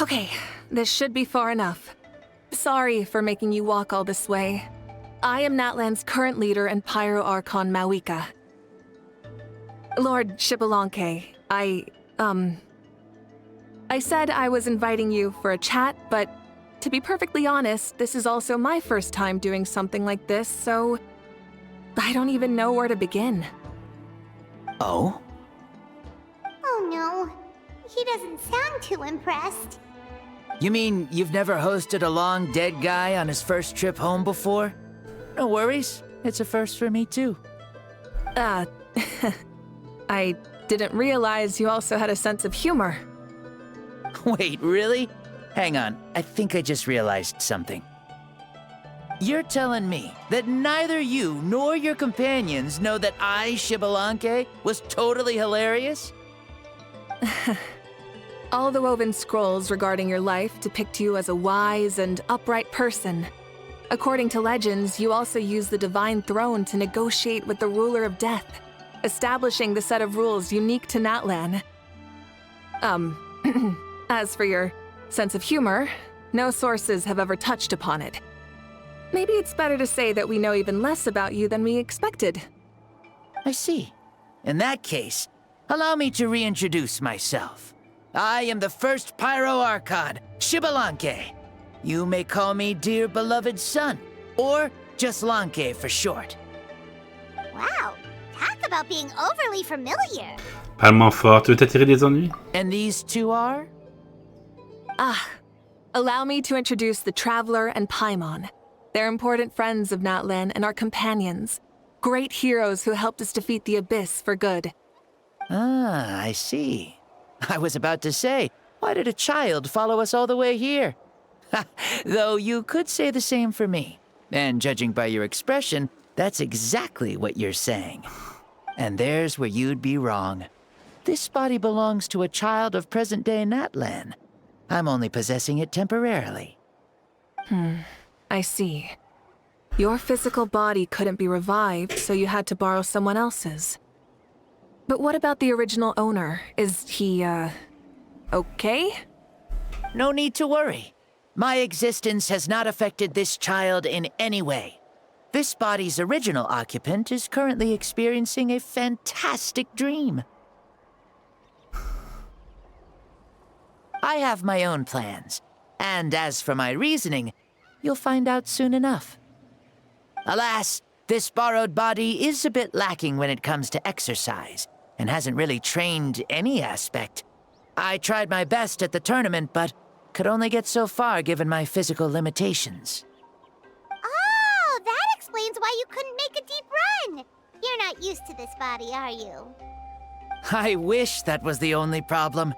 Okay, this should be far enough. Sorry for making you walk all this way. I am Natlan's current leader and Pyro-Archon Mavuika. Lord Xbalanque, I said I was inviting you for a chat, but to be perfectly honest, this is also my first time doing something like this, so I don't even know where to begin. Oh? Oh no, he doesn't sound too impressed. You mean you've never hosted a long dead guy on his first trip home before? No worries, it's a first for me too. I didn't realize you also had a sense of humor. Wait, really? Hang on, I think I just realized something. You're telling me that neither you nor your companions know that I, Xbalanque, was totally hilarious? All the woven scrolls regarding your life depict you as a wise and upright person. According to legends, you also use the divine throne to negotiate with the ruler of death, establishing the set of rules unique to Natlan. As for your sense of humor, no sources have ever touched upon it. Maybe it's better to say that we know even less about you than we expected. I see. In that case, allow me to reintroduce myself. I am the first Pyro-Archon, Xbalanque. You may call me dear beloved son, or just Lanque for short. Wow, talk about being overly familiar. Parle-moi fort, tu veux t'attirer des ennuis? And these two are? Allow me to introduce the Traveler and Paimon. They're important friends of Natlan and our companions. Great heroes who helped us defeat the Abyss for good. Ah, I see. I was about to say, why did a child follow us all the way here? Though you could say the same for me. And judging by your expression, that's exactly what you're saying. And there's where you'd be wrong. This body belongs to a child of present-day Natlan. I'm only possessing it temporarily. I see. Your physical body couldn't be revived, so you had to borrow someone else's. But what about the original owner? Is he, okay? No need to worry. My existence has not affected this child in any way. This body's original occupant is currently experiencing a fantastic dream. I have my own plans, and as for my reasoning, you'll find out soon enough. Alas, this borrowed body is a bit lacking when it comes to exercise, and hasn't really trained any aspect. I tried my best at the tournament, but could only get so far given my physical limitations. Oh, that explains why you couldn't make a deep run. You're not used to this body, are you? I wish that was the only problem.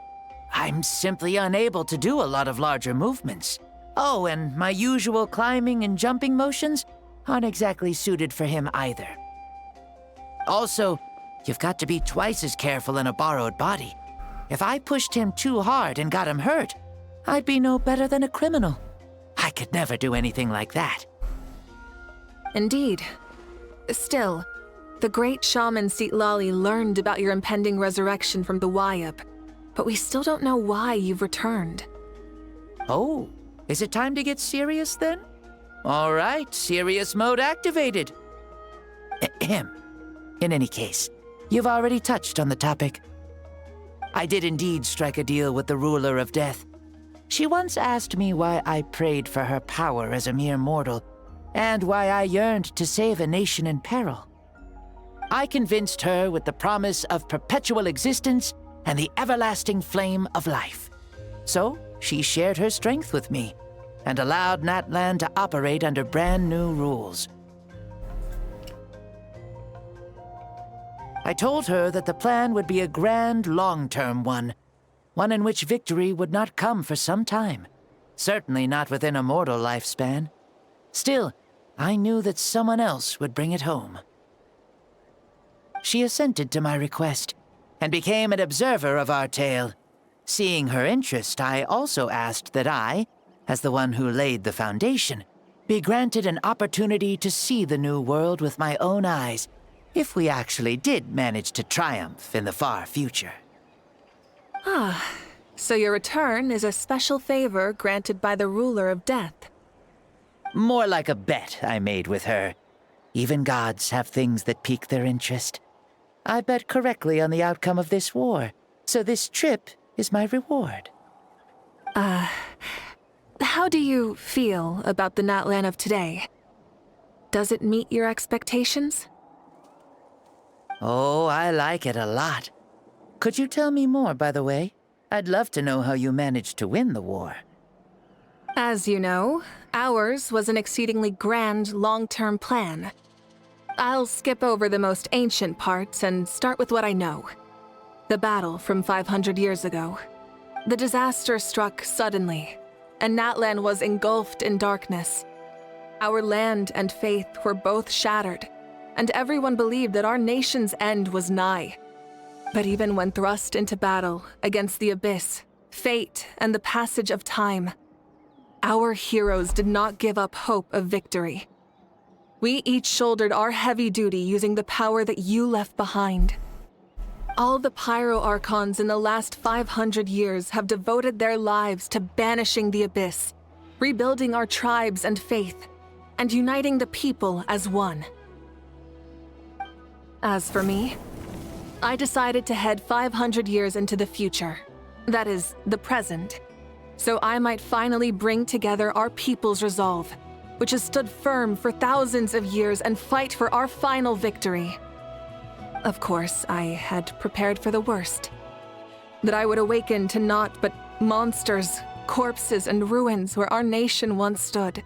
I'm simply unable to do a lot of larger movements. Oh, and my usual climbing and jumping motions aren't exactly suited for him either. Also, you've got to be twice as careful in a borrowed body. If I pushed him too hard and got him hurt, I'd be no better than a criminal. I could never do anything like that. Indeed. Still, the great shaman Lali learned about your impending resurrection from the Wayup, but we still don't know why you've returned. Oh, is it time to get serious then? All right, serious mode activated. Ahem. In any case, you've already touched on the topic. I did indeed strike a deal with the ruler of death. She once asked me why I prayed for her power as a mere mortal, and why I yearned to save a nation in peril. I convinced her with the promise of perpetual existence and the everlasting flame of life. So, she shared her strength with me, and allowed Natlan to operate under brand new rules. I told her that the plan would be a grand, long-term one in which victory would not come for some time, certainly not within a mortal lifespan. Still, I knew that someone else would bring it home. She assented to my request, and became an observer of our tale. Seeing her interest, I also asked that I, as the one who laid the foundation, be granted an opportunity to see the new world with my own eyes, if we actually did manage to triumph in the far future. So your return is a special favor granted by the ruler of death. More like a bet I made with her. Even gods have things that pique their interest. I bet correctly on the outcome of this war, so this trip is my reward. How do you feel about the Natlan of today? Does it meet your expectations? Oh, I like it a lot. Could you tell me more, by the way? I'd love to know how you managed to win the war. As you know, ours was an exceedingly grand, long-term plan. I'll skip over the most ancient parts and start with what I know. The battle from 500 years ago. The disaster struck suddenly, and Natlan was engulfed in darkness. Our land and faith were both shattered, and everyone believed that our nation's end was nigh. But even when thrust into battle against the abyss, fate, and the passage of time, our heroes did not give up hope of victory. We each shouldered our heavy duty using the power that you left behind. All the Pyro Archons in the last 500 years have devoted their lives to banishing the abyss, rebuilding our tribes and faith, and uniting the people as one. As for me, I decided to head 500 years into the future, that is, the present, so I might finally bring together our people's resolve, which has stood firm for thousands of years, and fight for our final victory. Of course, I had prepared for the worst. That I would awaken to naught but monsters, corpses, and ruins where our nation once stood.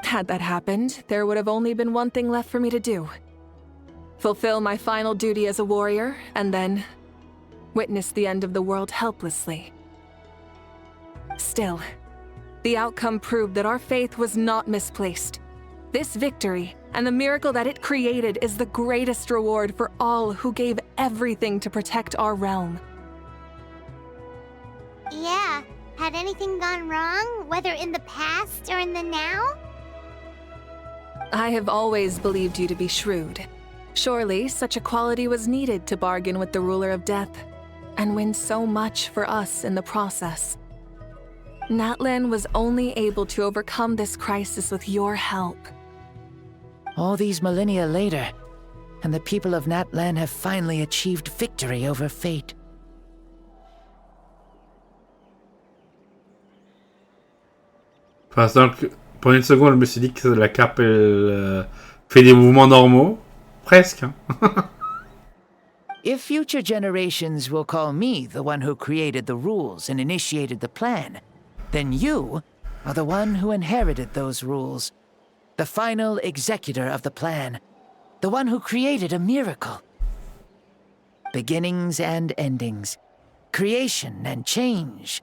Had that happened, there would have only been one thing left for me to do. Fulfill my final duty as a warrior, and then witness the end of the world helplessly. Still, the outcome proved that our faith was not misplaced. This victory, and the miracle that it created, is the greatest reward for all who gave everything to protect our realm. Yeah, had anything gone wrong, whether in the past or in the now? I have always believed you to be shrewd. Surely, such a quality was needed to bargain with the ruler of death, and win so much for us in the process. Natlan was only able to overcome this crisis with your help. All these millennia later, and the people of Natlan have finally achieved victory over fate. Enfin, donc, pour une seconde, je me suis dit que la cape, elle fait des mouvements normaux. Presque. Hein. If future generations will call me the one who created the rules and initiated the plan, then you are the one who inherited those rules. The final executor of the plan. The one who created a miracle. Beginnings and endings. Creation and change.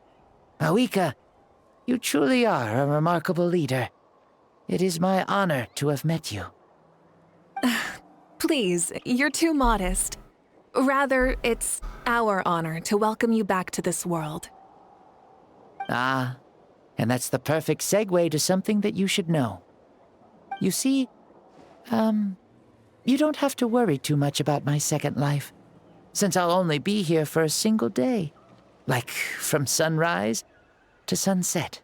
Mavuika, you truly are a remarkable leader. It is my honor to have met you. Please, you're too modest. Rather, it's our honor to welcome you back to this world. Ah, and that's the perfect segue to something that you should know. You see, you don't have to worry too much about my second life, since I'll only be here for a single day. Like, from sunrise to sunset.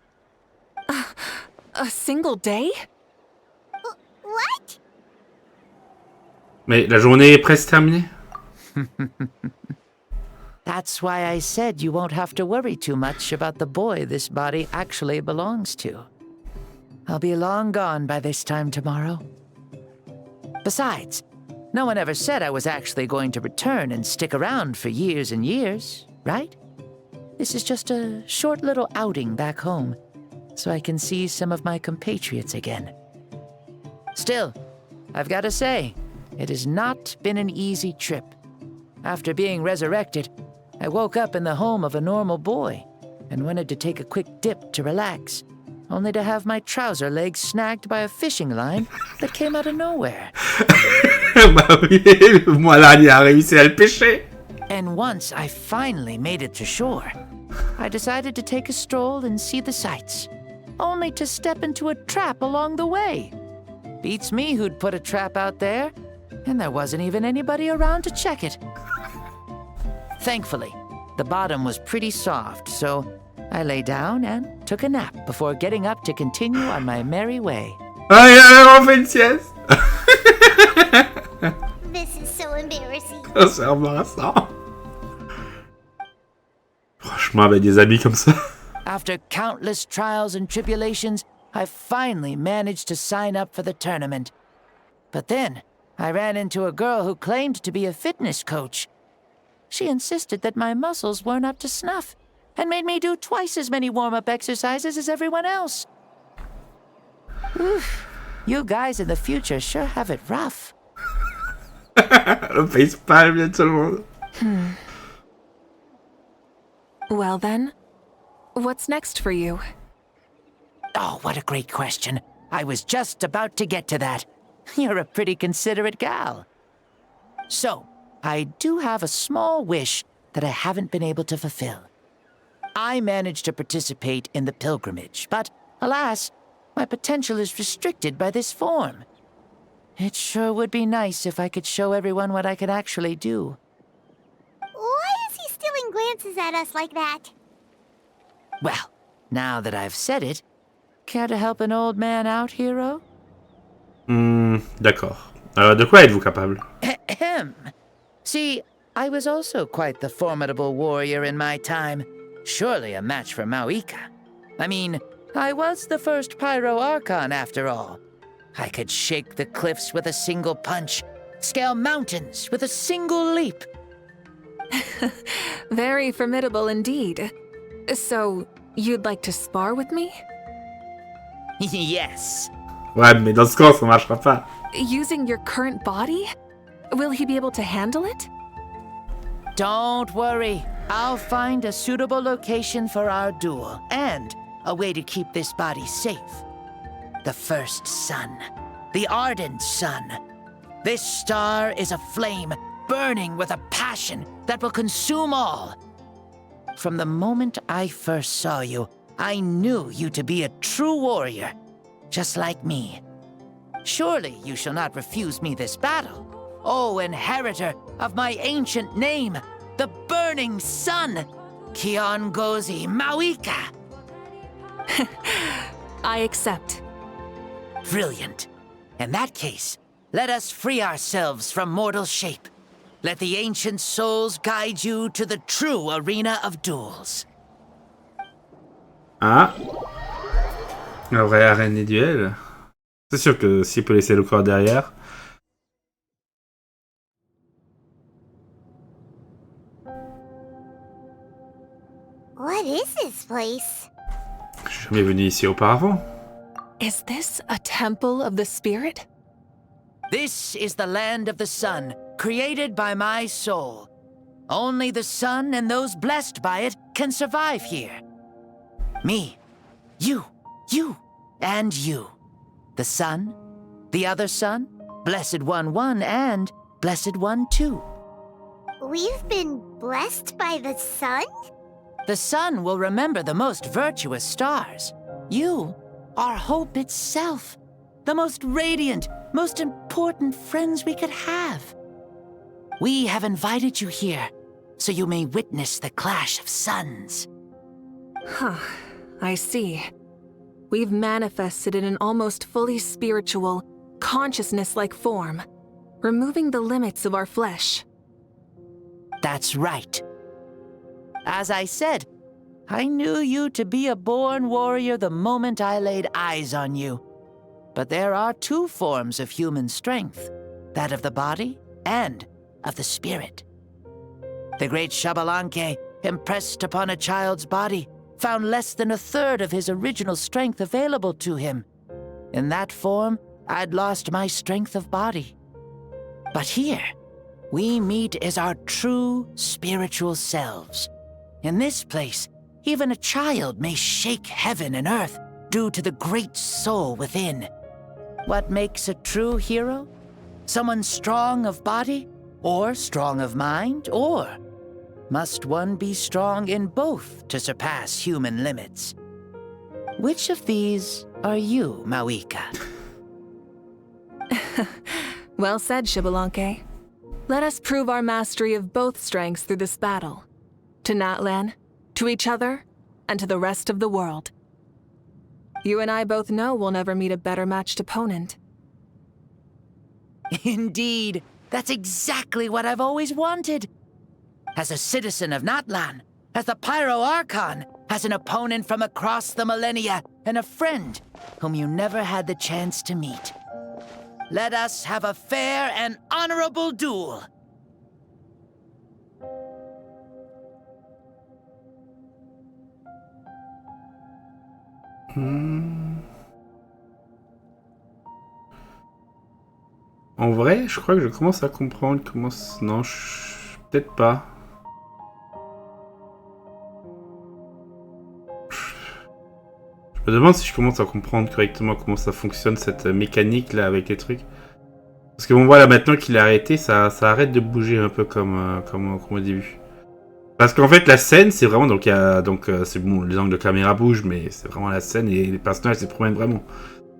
A single day? What? Mais la journée est presque terminée. That's why I said you won't have to worry too much about the boy this body actually belongs to. I'll be long gone by this time tomorrow. Besides, no one ever said I was actually going to return and stick around for years and years, right? This is just a short little outing back home, so I can see some of my compatriots again. Still, I've got to say, it has not been an easy trip. After being resurrected, I woke up in the home of a normal boy and wanted to take a quick dip to relax, only to have my trouser legs snagged by a fishing line that came out of nowhere. Bah oui, moi là, il a réussi à le pêcher. And once I finally made it to shore, I decided to take a stroll and see the sights, only to step into a trap along the way. Beats me who'd put a trap out there, and there wasn't even anybody around to check it. Thankfully, the bottom was pretty soft, so I lay down and took a nap before getting up to continue on my merry way. Ah, il a vraiment fait une sieste. This is so embarrassing. Oh, c'est embarrassant. Franchement, avec des habits comme ça. After countless trials and tribulations, I finally managed to sign up for the tournament. But then, I ran into a girl who claimed to be a fitness coach. She insisted that my muscles weren't up to snuff, and made me do twice as many warm-up exercises as everyone else. Oof, you guys in the future sure have it rough. Le facepalm de tout le monde. Well then, what's next for you? Oh, what a great question. I was just about to get to that. You're a pretty considerate gal. So, I do have a small wish that I haven't been able to fulfill. I managed to participate in the pilgrimage, but alas, my potential is restricted by this form. It sure would be nice if I could show everyone what I could actually do. Why is he stealing glances at us like that? Well, now that I've said it, care to help an old man out, hero? D'accord. De quoi êtes-vous capable? Ahem. See, I was also quite the formidable warrior in my time. Surely a match for Mavuika. I mean, I was the first Pyro Archon after all. I could shake the cliffs with a single punch, scale mountains with a single leap. Very formidable indeed. So, you'd like to spar with me? Yes. Ouais, mais dans ce cas, ça marchera pas. Using your current body? Will he be able to handle it? Don't worry. I'll find a suitable location for our duel, and a way to keep this body safe. The first sun. The ardent sun. This star is a flame, burning with a passion that will consume all. From the moment I first saw you, I knew you to be a true warrior, just like me. Surely you shall not refuse me this battle, O inheritor of my ancient name, the burning sun, Kiongozi Mavuika. I accept. Brilliant. In that case, let us free ourselves from mortal shape. Let the ancient souls guide you to the true arena of duels. Ah. La vraie arène des duels. C'est sûr que s'il peut laisser le corps derrière. What is this place? Je suis jamais venu ici auparavant. Is this a temple of the spirit? This is the land of the sun, created by my soul. Only the sun and those blessed by it can survive here. Me, you, and you. The sun, the other sun, Blessed One 1, and Blessed One 2. We've been blessed by the sun? The sun will remember the most virtuous stars. You are hope itself. The most radiant, most important friends we could have. We have invited you here, so you may witness the clash of suns. Huh, I see. We've manifested in an almost fully spiritual, consciousness-like form, removing the limits of our flesh. That's right. As I said, I knew you to be a born warrior the moment I laid eyes on you. But there are two forms of human strength, that of the body and of the spirit. The great Xbalanque, impressed upon a child's body, found less than a third of his original strength available to him. In that form, I'd lost my strength of body. But here, we meet as our true spiritual selves. In this place, even a child may shake heaven and earth due to the great soul within. What makes a true hero? Someone strong of body, or strong of mind, or must one be strong in both to surpass human limits? Which of these are you, Mavuika? Well said, Xbalanque. Let us prove our mastery of both strengths through this battle. to Natlan, to each other, and to the rest of the world. You and I both know we'll never meet a better matched opponent. Indeed, that's exactly what I've always wanted. As a citizen of Natlan, as the Pyro Archon, as an opponent from across the millennia, and a friend whom you never had the chance to meet. Let us have a fair and honorable duel. En vrai, je crois que je commence à comprendre comment... Non, peut-être pas. Je me demande si je commence à comprendre correctement comment ça fonctionne, cette mécanique là avec les trucs. Parce que bon voilà, maintenant qu'il est arrêté, ça arrête de bouger un peu comme au début. Parce qu'en fait la scène c'est vraiment, donc il y a, c'est bon, les angles de caméra bougent, mais c'est vraiment la scène et les personnages se promènent vraiment.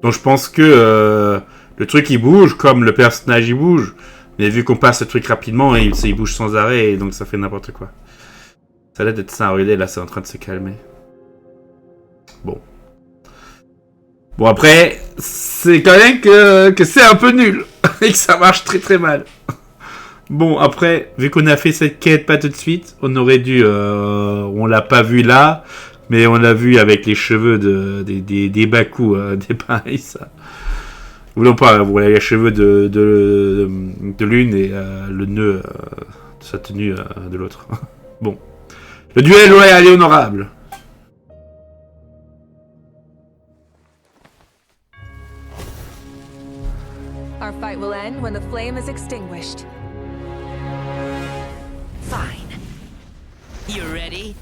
Donc je pense que le truc il bouge comme le personnage il bouge, mais vu qu'on passe le truc rapidement, il bouge sans arrêt et donc ça fait n'importe quoi. Ça a l'air d'être ça, regardez là c'est en train de se calmer. Bon. Bon après, c'est quand même que c'est un peu nul et que ça marche très très mal. Bon après, vu qu'on a fait cette quête pas tout de suite, on aurait dû, on l'a pas vu là, mais on l'a vu avec les cheveux des Baku, des pareils ça. Ou non pas, voilà les cheveux de l'une et le nœud de sa tenue de l'autre. Bon, le duel royal et honorable. Our fight will end when the flame is extinguished. Fine. You ready?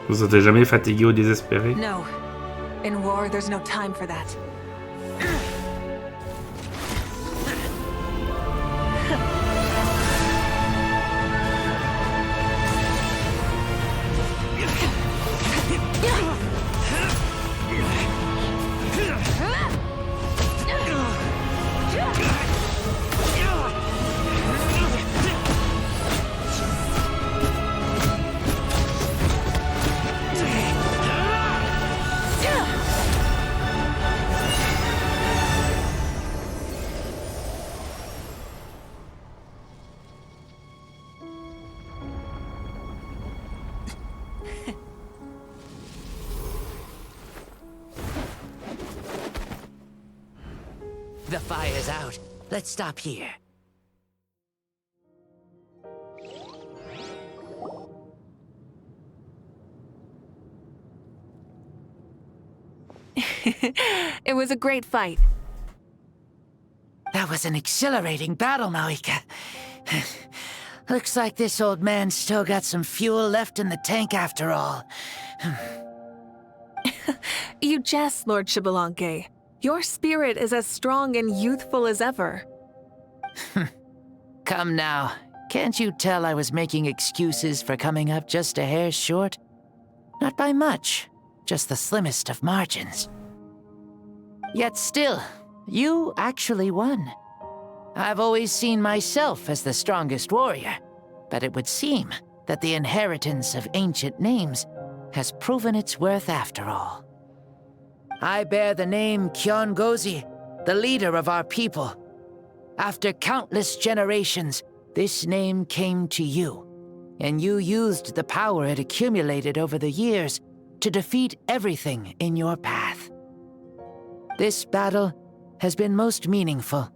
Vous êtes jamais fatigué ou désespéré? No. In war, there's no time for that. The fire's out. Let's stop here. It was a great fight. That was an exhilarating battle, Mavuika. Looks like this old man's still got some fuel left in the tank after all. You jest, Lord Xbalanque. Your spirit is as strong and youthful as ever. Come now. Can't you tell I was making excuses for coming up just a hair short? Not by much. Just the slimmest of margins. Yet still, you actually won. I've always seen myself as the strongest warrior, but it would seem that the inheritance of ancient names has proven its worth after all. I bear the name Kyongozi, the leader of our people. After countless generations, this name came to you, and you used the power it accumulated over the years to defeat everything in your path. This battle has been most meaningful.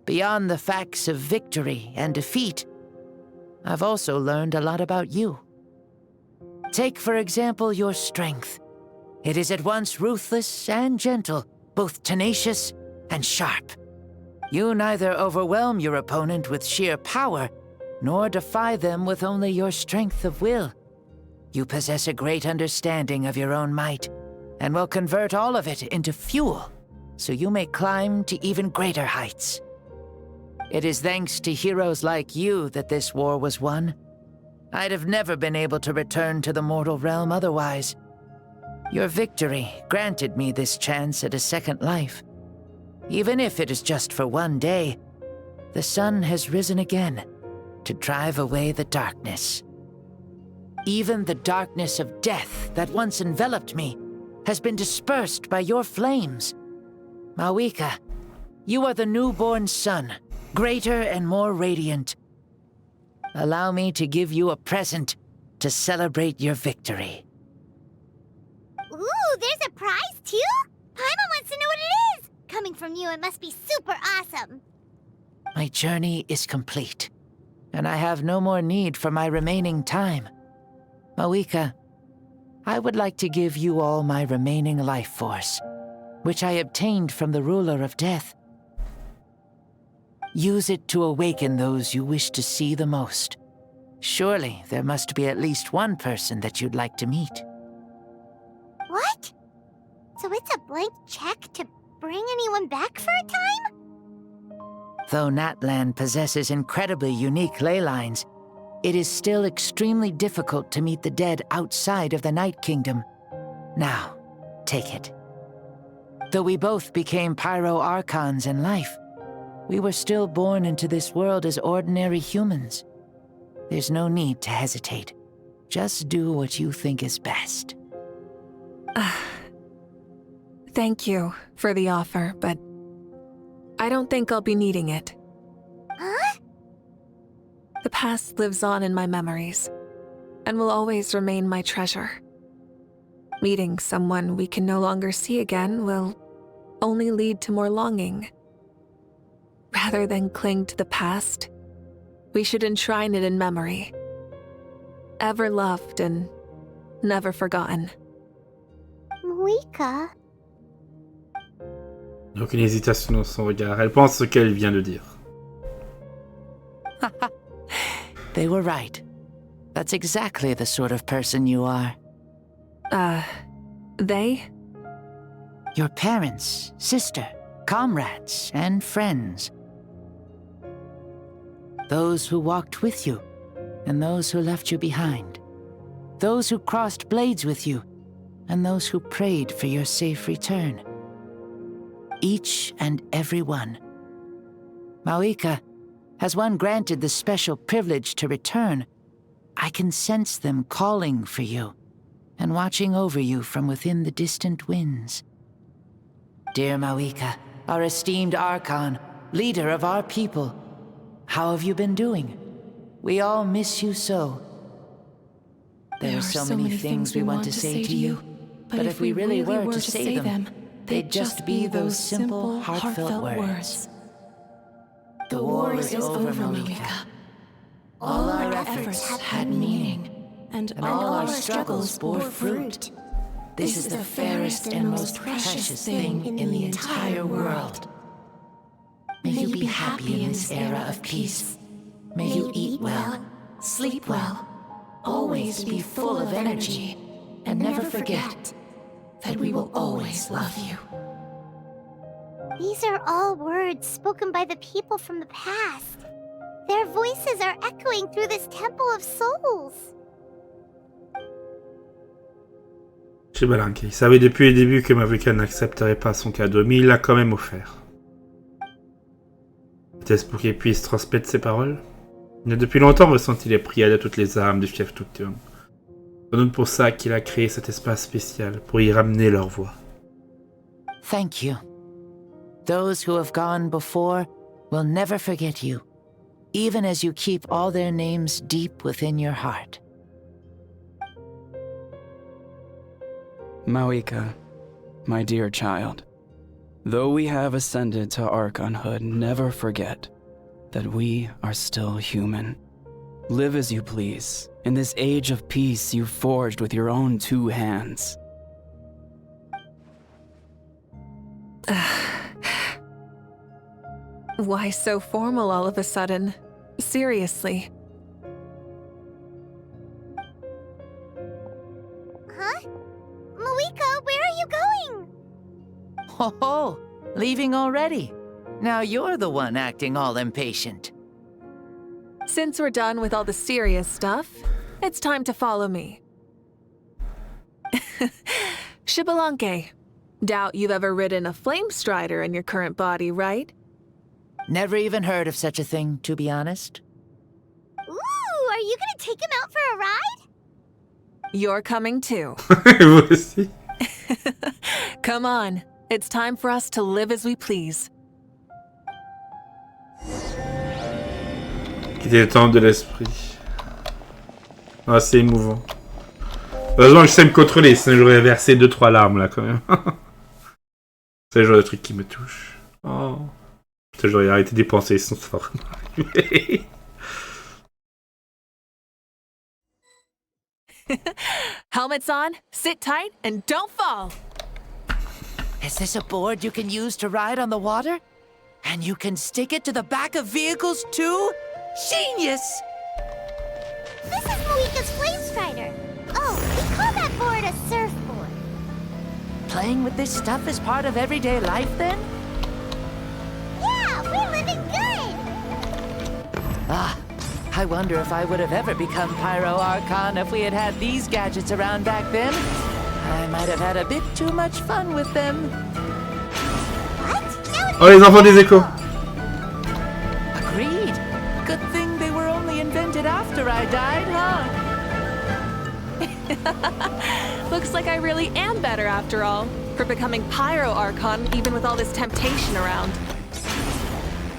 Beyond the facts of victory and defeat, I've also learned a lot about you. Take, for example, your strength. It is at once ruthless and gentle, both tenacious and sharp. You neither overwhelm your opponent with sheer power, nor defy them with only your strength of will. You possess a great understanding of your own might, and will convert all of it into fuel, so you may climb to even greater heights. It is thanks to heroes like you that this war was won. I'd have never been able to return to the mortal realm otherwise. Your victory granted me this chance at a second life. Even if it is just for one day, the sun has risen again to drive away the darkness. Even the darkness of death that once enveloped me has been dispersed by your flames. Mavuika, you are the newborn sun, greater and more radiant. Allow me to give you a present to celebrate your victory. Ooh, there's a prize too? Paimon wants to know what it is! Coming from you, it must be super awesome. My journey is complete, and I have no more need for my remaining time. Mavuika, I would like to give you all my remaining life force, which I obtained from the ruler of death. Use it to awaken those you wish to see the most. Surely there must be at least one person that you'd like to meet. What? So it's a blank check to bring anyone back for a time? Though Natlan possesses incredibly unique ley lines, it is still extremely difficult to meet the dead outside of the Night Kingdom. Now, take it. Though we both became Pyro Archons in life, we were still born into this world as ordinary humans. There's no need to hesitate. Just do what you think is best. Thank you for the offer, but I don't think I'll be needing it. Huh? The past lives on in my memories, and will always remain my treasure. Meeting someone we can no longer see again will only lead to more longing. Rather than cling to the past, we should enshrine it in memory. Ever loved and never forgotten. Mavuika? Aucune hésitation dans son regard. Elle pense ce qu'elle vient de dire. They were right. That's exactly the sort of person you are. They? Your parents, sister, comrades, and friends. Those who walked with you, and those who left you behind. Those who crossed blades with you, and those who prayed for your safe return. Each and every one. Mavuika, has one granted the special privilege to return, I can sense them calling for you, and watching over you from within the distant winds. Dear Mavuika, our esteemed Archon, leader of our people, how have you been doing? We all miss you so. There are so many things we want to say to you, but if we really were to say them, they'd just be those simple, heartfelt words. The war is over, Mavuika. All our efforts had meaning, and all our struggles bore fruit. This is the fairest and most precious thing in the entire world. May you be happy in this era of peace. May you eat well, sleep well, always be full of energy, and never forget that we will always love you. These are all words spoken by the people from the past. Their voices are echoing through this temple of souls. Xbalanque, il savait depuis le début que Mavuika n'accepterait pas son cadeau, mais il l'a quand même offert. Était-ce pour qu'il puisse transmettre ses paroles? Il a depuis longtemps ressenti les prières de toutes les âmes du fief nocturne. C'est sans doute pour ça qu'il a créé cet espace spécial, pour y ramener leur voix. Thank you. Those who have gone before will never forget you, even as you keep all their names deep within your heart. Mavuika, my dear child, though we have ascended to Archonhood, never forget that we are still human. Live as you please, in this age of peace you forged with your own 2 hands. Why so formal all of a sudden? Seriously. Huh? Mavuika, where are you going? Ho ho! Leaving already? Now you're the one acting all impatient. Since we're done with all the serious stuff, it's time to follow me. Xbalanque. Doubt you've ever ridden a flame strider in your current body, right? Never even heard of such a thing, to be honest. Ooh, are you gonna take him out for a ride? You're coming too. Vous aussi. Come on, it's time for us to live as we please. Quitter le temple de l'esprit. Ah, c'est émouvant. Heureusement que je sais me contrôler, sinon j'aurais versé 2-3 larmes là quand même. C'est le genre de truc qui me touche. Oh. Putain, j'aurais arrêté d'y penser, sinon ça va vraiment arriver. Helmets on, sit tight, and don't fall. Is this a board you can use to ride on the water? And you can stick it to the back of vehicles too? Genius! This is Mavuika's flame strider. Oh, we call that board a surfboard. Playing with this stuff is part of everyday life then? Yeah, we're living good. Ah, I wonder if I would have ever become Pyro Archon if we had had these gadgets around back then. I might have had a bit too much fun with them. Oh, les enfants des échos. Agreed. Good thing they were only invented after I died, huh? Looks like I really am better after all, for becoming Pyro Archon even with all this temptation around.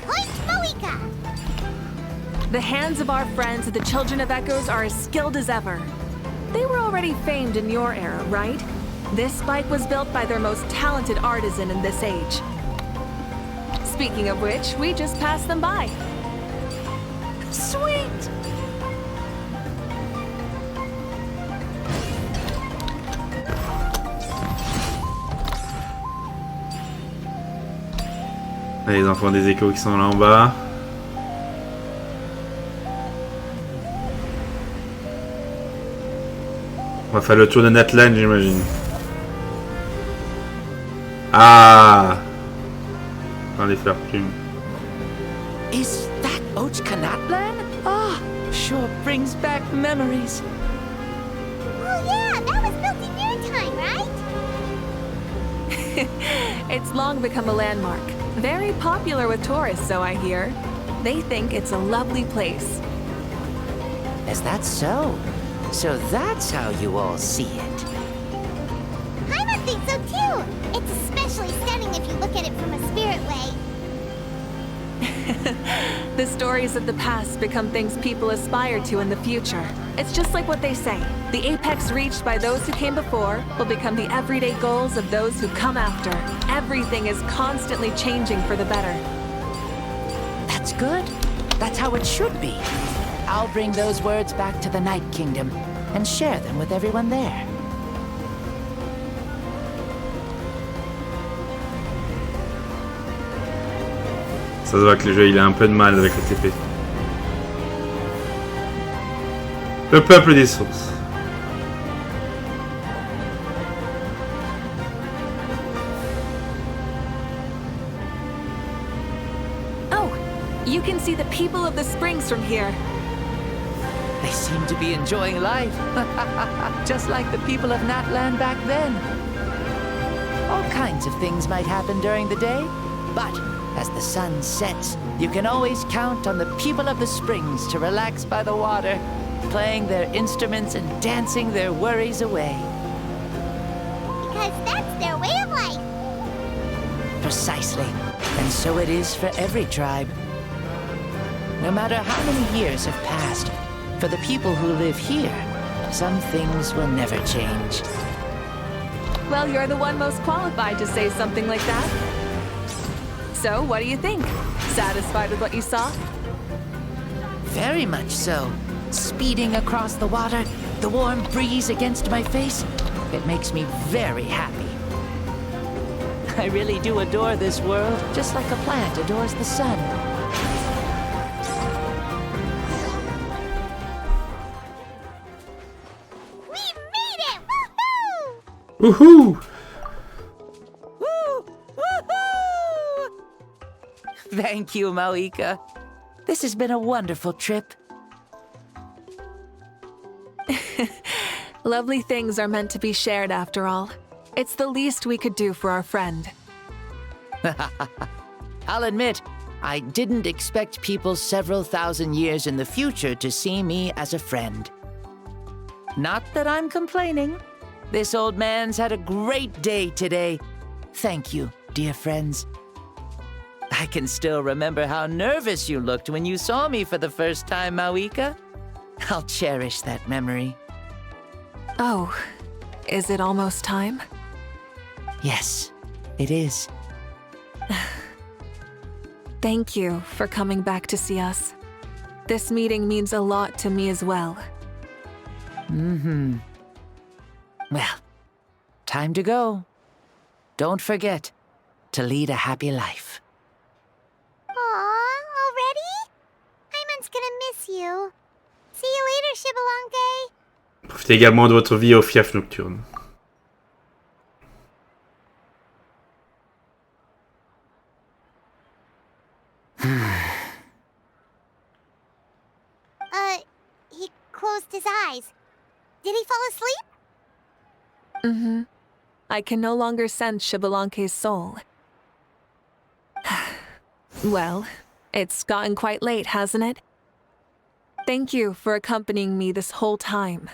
Point Mavuika. The hands of our friends at the Children of Echoes are as skilled as ever. They were already famed in your era, right? This bike was built by their most talented artisan in this age. Speaking of which, we just passed them by. Sweet! Les enfants des échos qui sont là en bas. On va faire le tour de Natlan, j'imagine. Ah! Dans les fleurs plumes. Is that Natlan? Ah, sure brings back memories. Oh yeah, that was built in your time, right? It's long become a landmark. Very popular with tourists, so I hear. They think it's a lovely place. Is that so? So that's how you all see it. I would think so too. It's especially stunning if you look at it from a spirit way. The stories of the past become things people aspire to in the future. It's just like what they say. The apex reached by those who came before will become the everyday goals of those who come after. Everything is constantly changing for the better. That's good. That's how it should be. I'll bring those words back to the Night Kingdom and share them with everyone there. Ça se voit que le jeu il a un peu de mal avec le TP. Le peuple des sources. Oh, you can see the people of the springs from here. They seem to be enjoying life. Just like the people of Natlan back then. All kinds of things might happen during the day, but as the sun sets, you can always count on the people of the springs to relax by the water, playing their instruments and dancing their worries away. Because that's their way of life. Precisely. And so it is for every tribe. No matter how many years have passed, for the people who live here, some things will never change. Well, you're the one most qualified to say something like that. So, what do you think? Satisfied with what you saw? Very much so. speeding across the water, the warm breeze against my face. It makes me very happy. I really do adore this world, just like a plant adores the sun. We made it! Woohoo! Woohoo! Woo! Woohoo! Thank you, Mavuika. This has been a wonderful trip. Lovely things are meant to be shared after all. It's the least we could do for our friend. I'll admit, I didn't expect people several thousand years in the future to see me as a friend. Not that I'm complaining. This old man's had a great day today. Thank you, dear friends. I can still remember how nervous you looked when you saw me for the first time, Mavuika. I'll cherish that memory. Oh, is it almost time? Yes, it is. Thank you for coming back to see us. This meeting means a lot to me as well. Well, time to go. Don't forget to lead a happy life. Aw, already? Hyman's gonna miss you. See you later, Xbalanque. Profitez également de votre vie au fief nocturne. He closed his eyes. Did he fall asleep? I can no longer sense Xbalanque's soul. Well, it's gotten quite late, hasn't it? Thank you for accompanying me this whole time.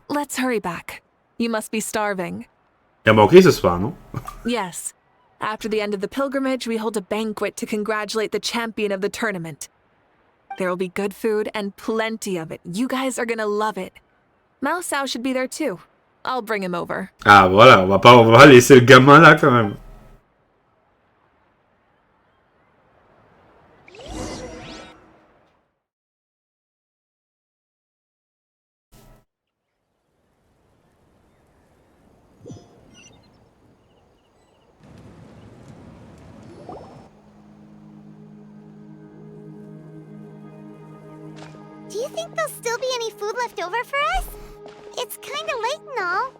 Let's hurry back. You must be starving. Il a manqué ce soir, non? Yes. After the end of the pilgrimage, we hold a banquet to congratulate the champion of the tournament. There will be good food and plenty of it. You guys are gonna love it. Mao Sao should be there too. I'll bring him over. Ah voilà, on va pas laisser le gamin là quand même. Do you think there'll still be any food left over for us? It's kinda late and all.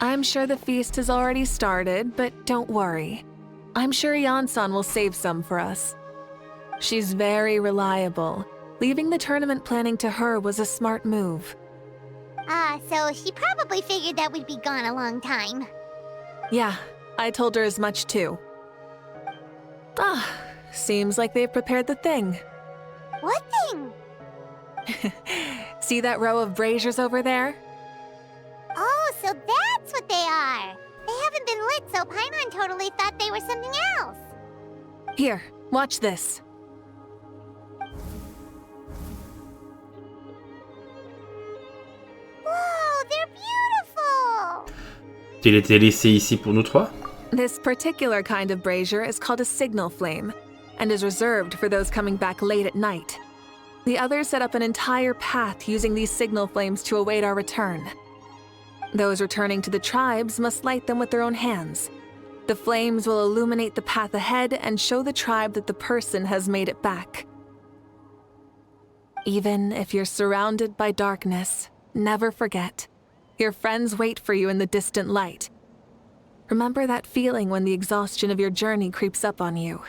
I'm sure the feast has already started, but don't worry. I'm sure Yansan will save some for us. She's very reliable. Leaving the tournament planning to her was a smart move. So she probably figured that we'd be gone a long time. Yeah, I told her as much too. Seems like they've prepared the thing. What thing? See that row of braziers over there? Oh, so that's what they are. They haven't been lit, so Paimon totally thought they were something else. Here, watch this. Whoa, they're beautiful! Il était laissé ici pour nous trois? This particular kind of brazier is called a signal flame, and is reserved for those coming back late at night. The others set up an entire path using these signal flames to await our return. Those returning to the tribes must light them with their own hands. The flames will illuminate the path ahead and show the tribe that the person has made it back. Even if you're surrounded by darkness, never forget. Your friends wait for you in the distant light. Remember that feeling when the exhaustion of your journey creeps up on you.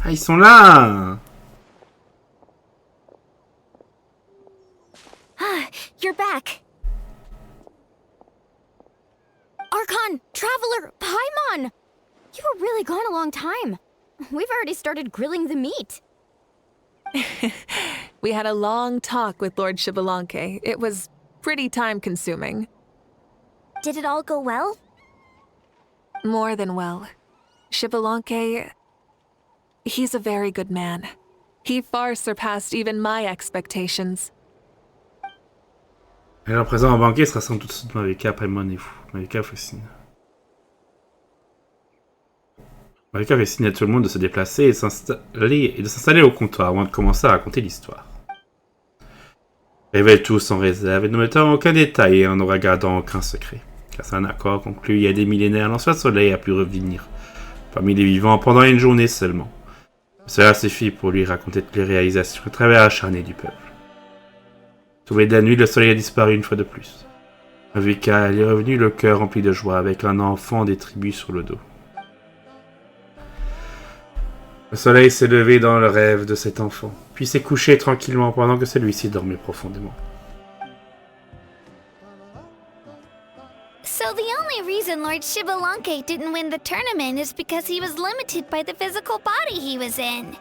Ah, ils sont là! You're back. Archon! Traveler! Paimon! You were really gone a long time. We've already started grilling the meat. We had a long talk with Lord Xbalanque. It was pretty time-consuming. Did it all go well? More than well. Xbalanque... he's a very good man. He far surpassed even my expectations. Alors présent en banquet sera sans doute Mavuika après Mon et fou. Mavuika fascine. Mavuika fait signe à tout le monde de se déplacer et de s'installer au comptoir avant de commencer à raconter l'histoire. Révèle tout sans réserve et ne mettant aucun détail et en ne regardant aucun secret. Car c'est un accord conclu il y a des millénaires, l'ancien soleil a pu revenir parmi les vivants pendant une journée seulement. Cela suffit pour lui raconter toutes les réalisations à travers acharné du peuple. Tombé de la nuit, le soleil a disparu une fois de plus. Mavuika est revenu le cœur rempli de joie avec un enfant des tribus sur le dos. Le soleil s'est levé dans le rêve de cet enfant, puis s'est couché tranquillement pendant que celui-ci dormait profondément. So the only reason Lord Xbalanque didn't win the tournament is because he was limited by the physical body he was in.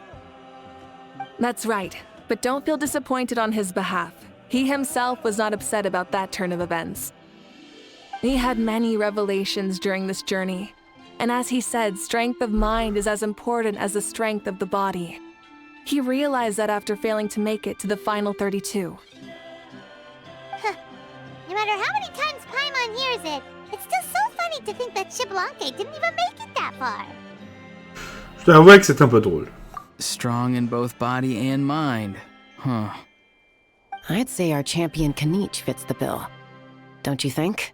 That's right, but don't feel disappointed on his behalf. He himself was not upset about that turn of events. He had many revelations during this journey, and as he said, strength of mind is as important as the strength of the body. He realized that after failing to make it to the final 32. No matter how many times Paimon hears it, it's still so funny to think that Xbalanque didn't even make it that far. Je dois avouer que c'est un peu drôle. Strong in both body and mind. Huh. I'd say our champion Kanich fits the bill. Don't you think?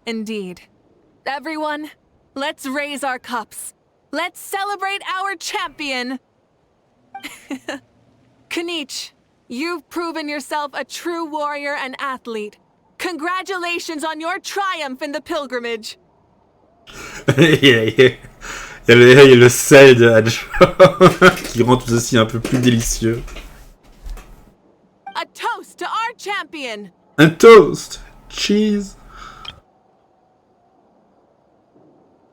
Indeed. Everyone, let's raise our cups. Let's celebrate our champion! Kanich, you've proven yourself a true warrior and athlete. Congratulations on your triumph in the pilgrimage! Il y a le sel de Hadjo qui rend tout ceci un peu plus délicieux. A toast to our champion! Un toast! Cheese!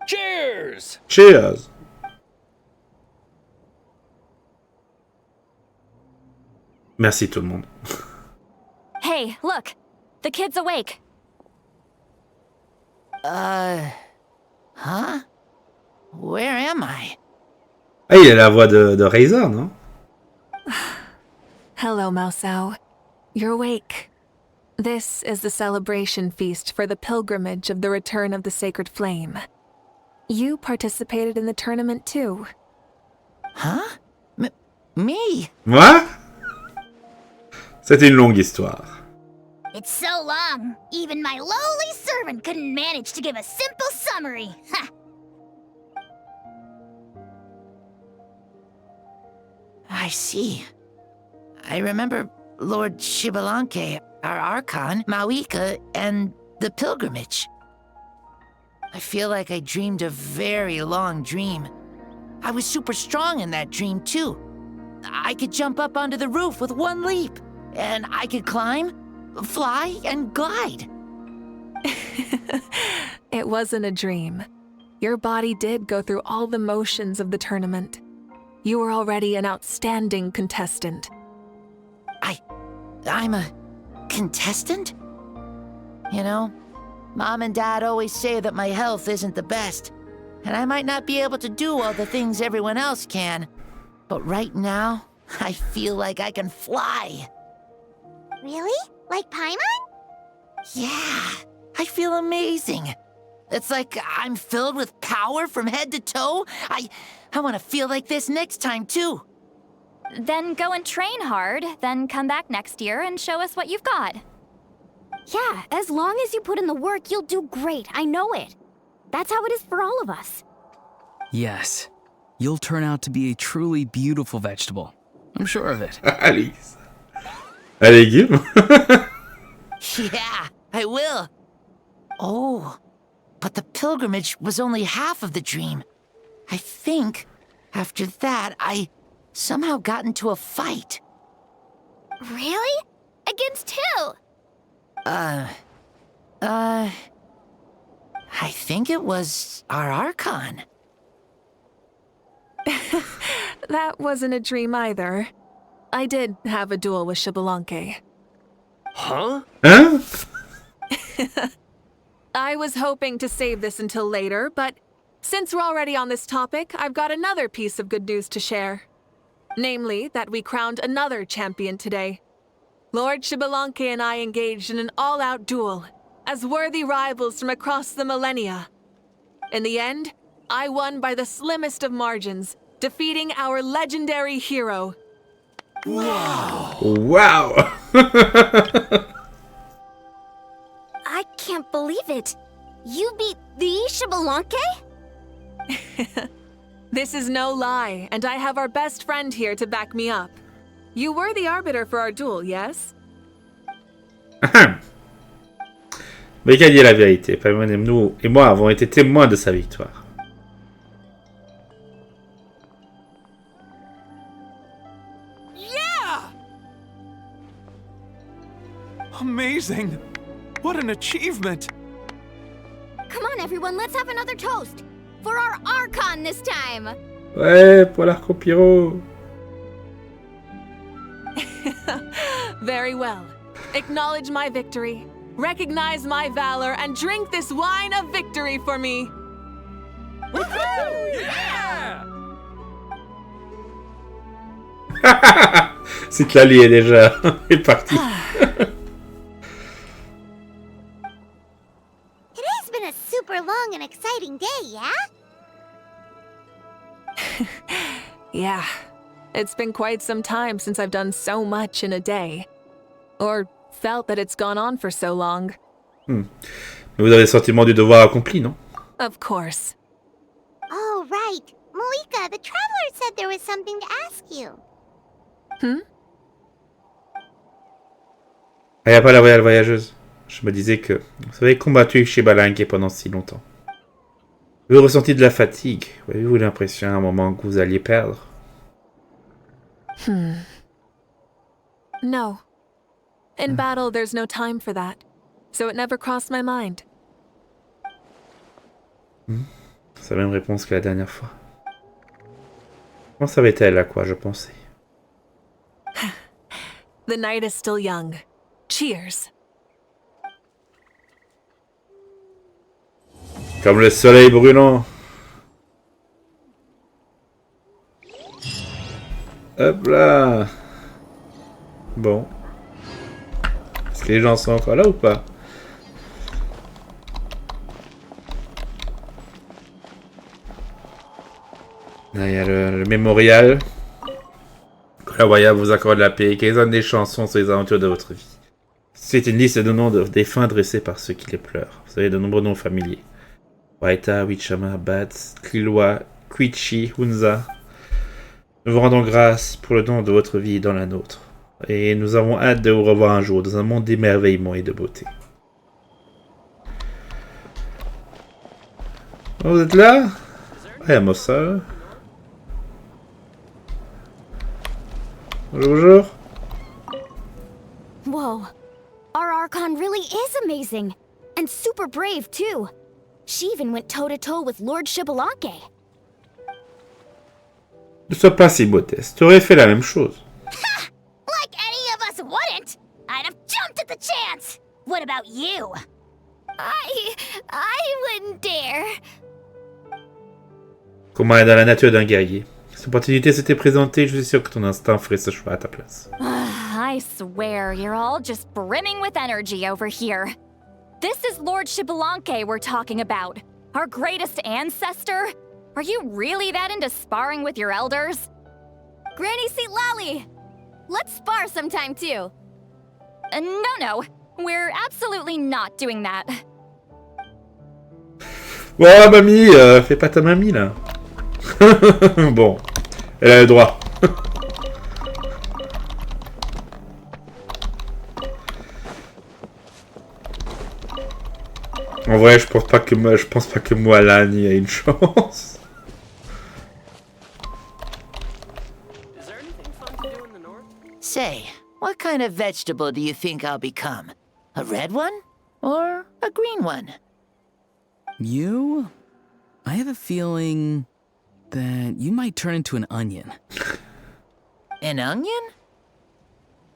Cheers! Cheers! Merci tout le monde. Hey, look! The kid's awake. Huh? Where am I? Ah, il a la voix de Razor, non? Hello, Mausao. You're awake. This is the celebration feast for the pilgrimage of the return of the sacred flame. You participated in the tournament too. Huh? Me? Moi? C'était une longue histoire. It's so long, even my lowly servant couldn't manage to give a simple summary. Ha! I see. I remember Lord Xbalanque, our Archon, Mavuika, and the pilgrimage. I feel like I dreamed a very long dream. I was super strong in that dream, too. I could jump up onto the roof with one leap, and I could climb, fly, and glide. It wasn't a dream. Your body did go through all the motions of the tournament. You were already an outstanding contestant. I'm a contestant? You know, Mom and Dad always say that my health isn't the best, and I might not be able to do all the things everyone else can. But right now, I feel like I can fly. Really? Like Paimon? Yeah, I feel amazing. It's like I'm filled with power from head to toe. I want to feel like this next time, too. Then go and train hard, then come back next year and show us what you've got. Yeah, as long as you put in the work, you'll do great. I know it. That's how it is for all of us. Yes. You'll turn out to be a truly beautiful vegetable. I'm sure of it. Alice. Un légume? Yeah, I will. Oh, but the pilgrimage was only half of the dream. I think after that, I somehow got into a fight. Really? Against who? I think it was our Archon. That wasn't a dream either. I did have a duel with Xbalanque. Huh? Hein? I was hoping to save this until later, but since we're already on this topic, I've got another piece of good news to share. Namely, that we crowned another champion today. Lord Xbalanque and I engaged in an all-out duel, as worthy rivals from across the millennia. In the end, I won by the slimmest of margins, defeating our legendary hero. Wow. I can't believe it. You beat the Xbalanque? This is no lie, and I have our best friend here to back me up. You were the arbiter for our duel, yes? Mais qu'a dit la vérité? Paimon et nous et moi avons été témoins de sa victoire. Yeah! Amazing! What an achievement! Come on, everyone, let's have another toast. For our Archon this time. Ouais, pour l'arc au Pyro. Very well. Acknowledge my victory. Recognize my valor and drink this wine of victory for me. Yeah! C'est que là, lui est déjà est parti. Today's been a super long and exciting day, yeah? Yeah. It's been quite some time since I've done so much in a day. Or felt that it's gone on for so long. Mais vous avez le sentiment du devoir accompli, non? Of course. Oh, right. Mavuika, the traveler said there was something to ask you. Ah, y a pas la voyageuse. Je me disais que vous avez combattu Xbalanque pendant si longtemps. Vous ressenti de la fatigue? Avez-vous l'impression à un moment que vous alliez perdre? No. In battle, there's no time for that. So it never crossed my mind. C'est la même réponse que la dernière fois. Comment savait-elle à quoi je pensais? The night is still young. Cheers. Comme le soleil brûlant. Hop là. Bon. Est-ce que les gens sont encore là ou pas? Là, il y a le mémorial. Kawaya vous accorde la paix. Quelles sont des chansons sur les aventures de votre vie? C'est une liste de noms de défunts dressés par ceux qui les pleurent. Vous avez de nombreux noms familiers. Waita, Wichama, Bats, Kilwa, Quichi, Hunza. Nous vous rendons grâce pour le don de votre vie dans la nôtre. Et nous avons hâte de vous revoir un jour dans un monde d'émerveillement et de beauté. Oh, vous êtes là? Ouais, Mossa. Bonjour. Whoa. Our Archon really is amazing. And super brave, too. She even went toe-to-toe with Lord Xbalanque. Ne sois pas si modeste. Tu aurais fait la même chose. Like any of us wouldn't! I'd have jumped at the chance! What about you? I wouldn't dare. Comment est dans la nature d'un guerrier. Si l'opportunité s'était présentée, je suis sûr que ton instinct ferait ce choix à ta place. I swear, you're all just brimming with energy over here. This is Lord Xbalanque we're talking about. Our greatest ancestor? Are you really that into sparring with your elders? Granny Seat Lolly! Let's spar sometime too. No. We're absolutely not doing that. Bon, mamie, fais pas ta mamie, là. Bon, elle a le droit. En vrai, je pense pas que moi, Lani, a une chance. Say, what kind of vegetable do you think I'll become? A red one? Or a green one? You? I have a feeling that you might turn into an onion. An onion?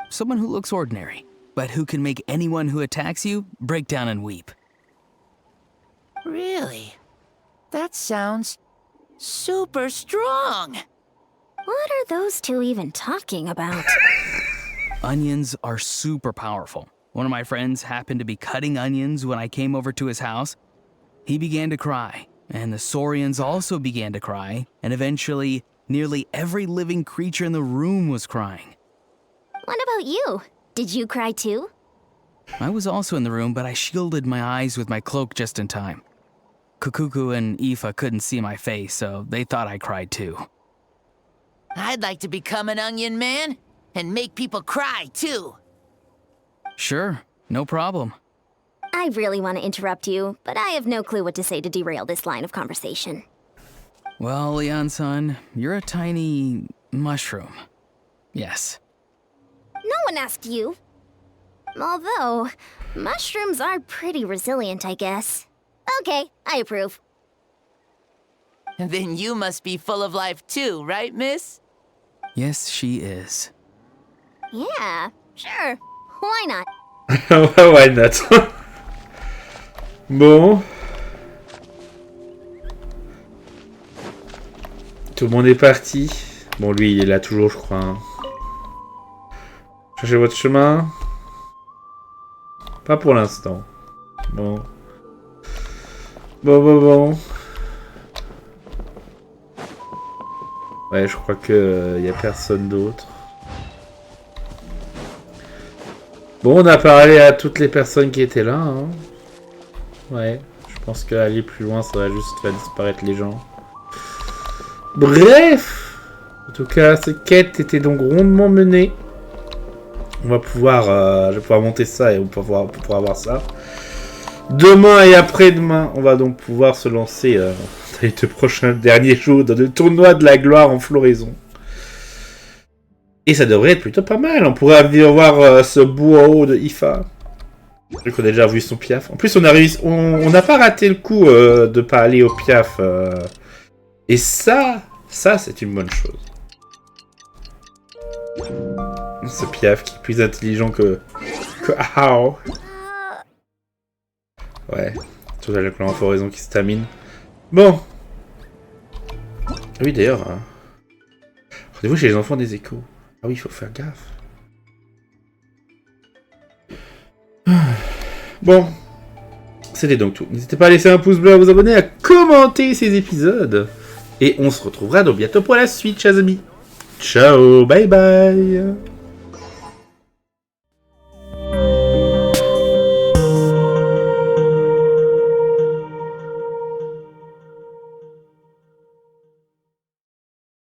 Someone who looks ordinary, but who can make anyone who attacks you break down and weep. Really? That sounds super strong. What are those two even talking about? Onions are super powerful. One of my friends happened to be cutting onions when I came over to his house. He began to cry, and the Saurians also began to cry, and eventually, nearly every living creature in the room was crying. What about you? Did you cry too? I was also in the room, but I shielded my eyes with my cloak just in time. Kukuku and Aoife couldn't see my face, so they thought I cried too. I'd like to become an onion man and make people cry, too. Sure, no problem. I really want to interrupt you, but I have no clue what to say to derail this line of conversation. Well, Leon-san, you're a tiny mushroom. Yes. No one asked you. Although, mushrooms are pretty resilient, I guess. Okay, I approve. Then you must be full of life, too, right, miss? Yes, she is. Yeah, sure. Why not? Why not? Bon. Tout le monde est parti. Bon, lui, il est là toujours, je crois. Hein. Cherchez votre chemin. Pas pour l'instant. Bon. Bon. Ouais, je crois que y a personne d'autre. Bon, on a parlé à toutes les personnes qui étaient là. Hein. Ouais, je pense qu'aller plus loin, ça va juste faire disparaître les gens. Bref, en tout cas, cette quête était donc rondement menée. On va pouvoir, je vais pouvoir monter ça et on va pouvoir voir ça. Demain et après-demain, on va donc pouvoir se lancer dans les 2 prochains derniers jours dans le tournoi de la gloire en floraison. Et ça devrait être plutôt pas mal. On pourrait venir voir ce beau en haut de Ifa. Vu qu'on a déjà vu son piaf. En plus, on a réussi, on n'a pas raté le coup de pas aller au piaf. Et ça c'est une bonne chose. Ce piaf qui est plus intelligent que Ao. Ouais, tout à le clan en floraison qui se termine. Bon. Oui, d'ailleurs. Rendez-vous chez les enfants des échos. Ah oui, il faut faire gaffe. Bon. C'était donc tout. N'hésitez pas à laisser un pouce bleu, à vous abonner, à commenter ces épisodes. Et on se retrouvera donc bientôt pour la suite, chers amis. Ciao, bye bye.